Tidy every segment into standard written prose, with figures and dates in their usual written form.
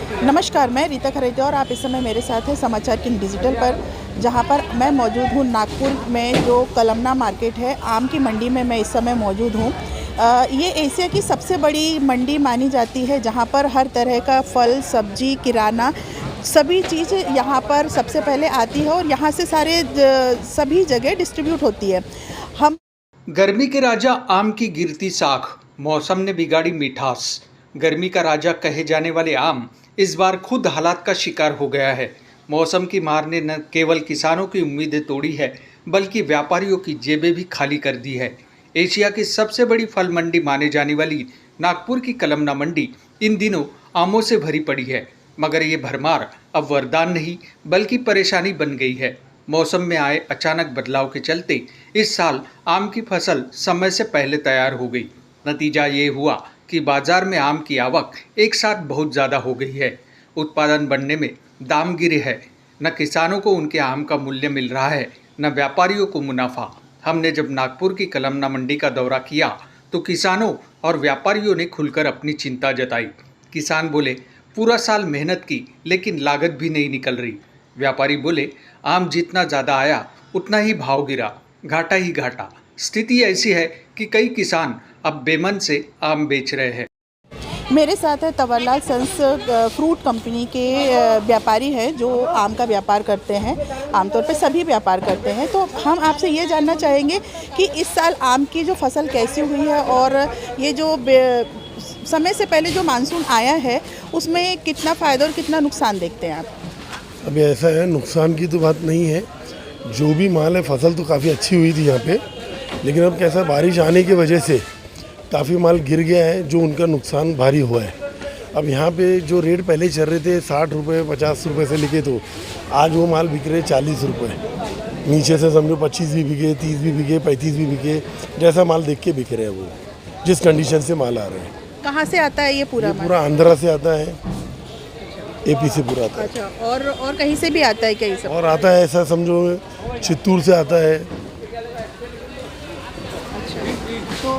नमस्कार, मैं रीता खरेदिया और आप इस समय मेरे साथ हैं समाचार किंग डिजिटल पर, जहां पर मैं मौजूद हूं नागपुर में जो कलमना मार्केट है, आम की मंडी में मैं इस समय मौजूद हूं। ये एशिया की सबसे बड़ी मंडी मानी जाती है, जहां पर हर तरह का फल, सब्जी, किराना सभी चीज़ यहां पर सबसे पहले आती है और यहां से सभी जगह डिस्ट्रीब्यूट होती है। हम गर्मी के राजा आम की गिरती साख, मौसम ने बिगाड़ी मिठास। गर्मी का राजा कहे जाने वाले आम इस बार खुद हालात का शिकार हो गया है। मौसम की मार ने न केवल किसानों की उम्मीदें तोड़ी है, बल्कि व्यापारियों की जेबें भी खाली कर दी है। एशिया की सबसे बड़ी फल मंडी माने जाने वाली नागपुर की कलमना मंडी इन दिनों आमों से भरी पड़ी है, मगर ये भरमार अब वरदान नहीं बल्कि परेशानी बन गई है। मौसम में आए अचानक बदलाव के चलते इस साल आम की फसल समय से पहले तैयार हो गई। नतीजा ये हुआ कि बाजार में आम की आवक एक साथ बहुत ज़्यादा हो गई है। उत्पादन बढ़ने में दाम गिरे हैं। न किसानों को उनके आम का मूल्य मिल रहा है, न व्यापारियों को मुनाफा। हमने जब नागपुर की कलमना मंडी का दौरा किया तो किसानों और व्यापारियों ने खुलकर अपनी चिंता जताई। किसान बोले, पूरा साल मेहनत की लेकिन लागत भी नहीं निकल रही। व्यापारी बोले, आम जितना ज़्यादा आया उतना ही भाव गिरा, घाटा ही घाटा। स्थिति ऐसी है कि कई किसान अब बेमन से आम बेच रहे हैं। मेरे साथ है तंवरलाल सन्स फ्रूट कंपनी के व्यापारी हैं जो आम का व्यापार करते हैं। आमतौर पे सभी व्यापार करते हैं, तो हम आपसे ये जानना चाहेंगे कि इस साल आम की जो फसल कैसी हुई है और ये जो समय से पहले जो मानसून आया है उसमें कितना फ़ायदा और कितना नुकसान देखते हैं आप? अभी ऐसा है, नुकसान की तो बात नहीं है। जो भी माल है, फसल तो काफ़ी अच्छी हुई थी यहाँ पे, लेकिन अब कैसा बारिश आने की वजह से काफ़ी माल गिर गया है, जो उनका नुकसान भारी हुआ है। अब यहाँ पे जो रेट पहले चल रहे थे 60 रुपये 50 रुपये से लेके, तो आज वो माल बिक रहे 40 रुपये। नीचे से समझो 25 भी बिके, 30 भी बिके, 35 भी बिके, जैसा माल देख के बिक रहे हैं वो, जिस कंडीशन से माल आ रहे हैं। कहाँ से आता है ये पूरा माल? पूरा आंध्रा से आता है, AP से पूरा आता है। अच्छा, और कहीं से भी आता है कहीं से? और आता है ऐसा समझो चित्तूर से आता है। तो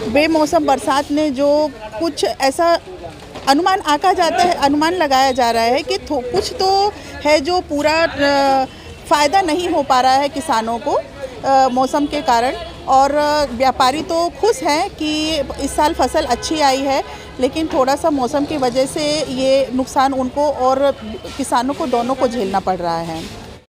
बेमौसम बरसात ने जो कुछ ऐसा अनुमान लगाया जा रहा है कि कुछ तो है जो पूरा फ़ायदा नहीं हो पा रहा है किसानों को मौसम के कारण, और व्यापारी तो खुश हैं कि इस साल फसल अच्छी आई है, लेकिन थोड़ा सा मौसम की वजह से ये नुकसान उनको और किसानों को दोनों को झेलना पड़ रहा है।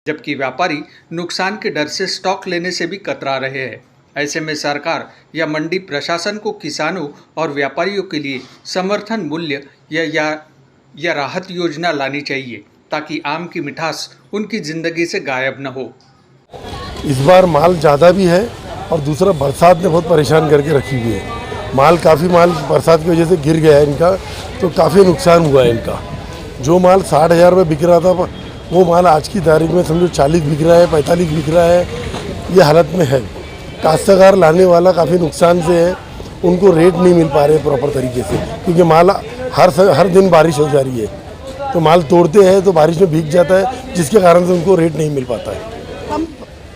जबकि व्यापारी नुकसान के डर से स्टॉक लेने से भी कतरा रहे हैं। ऐसे में सरकार या मंडी प्रशासन को किसानों और व्यापारियों के लिए समर्थन मूल्य या राहत योजना लानी चाहिए, ताकि आम की मिठास उनकी ज़िंदगी से गायब न हो। इस बार माल ज़्यादा भी है और दूसरा बरसात ने बहुत परेशान करके रखी हुई है। काफ़ी माल बरसात की वजह से गिर गया है इनका, तो काफ़ी नुकसान हुआ है इनका। जो माल 60,000 रुपये बिक रहा था, वो माल आज की तारीख में समझो 40 बिक रहा है, 45 बिक रहा है। ये हालत में है। काश्तकार लाने वाला काफ़ी नुकसान से है, उनको रेट नहीं मिल पा रहे प्रॉपर तरीके से, क्योंकि माल हर दिन बारिश हो जा रही है, तो माल तोड़ते हैं तो बारिश में भीग जाता है, जिसके कारण से उनको रेट नहीं मिल पाता है।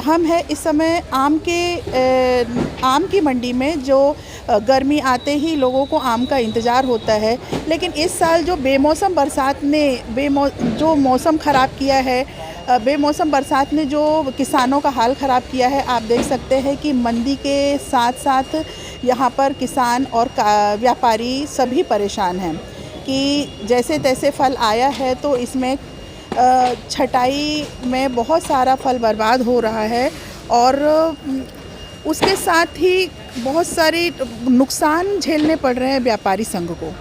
हम हैं इस समय आम की मंडी में, जो गर्मी आते ही लोगों को आम का इंतज़ार होता है, लेकिन इस साल जो बेमौसम बरसात ने जो मौसम ख़राब किया है, बेमौसम बरसात ने जो किसानों का हाल ख़राब किया है। आप देख सकते हैं कि मंडी के साथ साथ यहाँ पर किसान और व्यापारी सभी परेशान हैं कि जैसे तैसे फल आया है तो इसमें छटाई में बहुत सारा फल बर्बाद हो रहा है, और उसके साथ ही बहुत सारे नुकसान झेलने पड़ रहे हैं व्यापारी संघ को।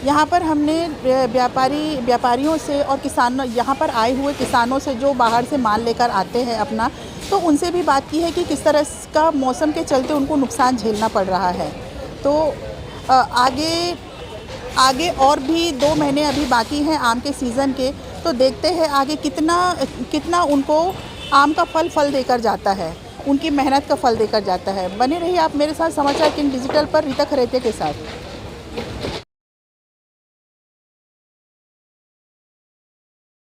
यहाँ पर हमने व्यापारियों से और किसानों, यहाँ पर आए हुए किसानों से जो बाहर से माल लेकर आते हैं अपना, तो उनसे भी बात की है कि किस तरह का मौसम के चलते उनको नुकसान झेलना पड़ रहा है। तो आगे और भी 2 महीने अभी बाकी हैं आम के सीज़न के, तो देखते हैं आगे कितना उनको आम का फल देकर जाता है, उनकी मेहनत का फल देकर जाता है। बने रहिए आप मेरे साथ समाचार किंग डिजिटल पर रीता खरेदिया के साथ।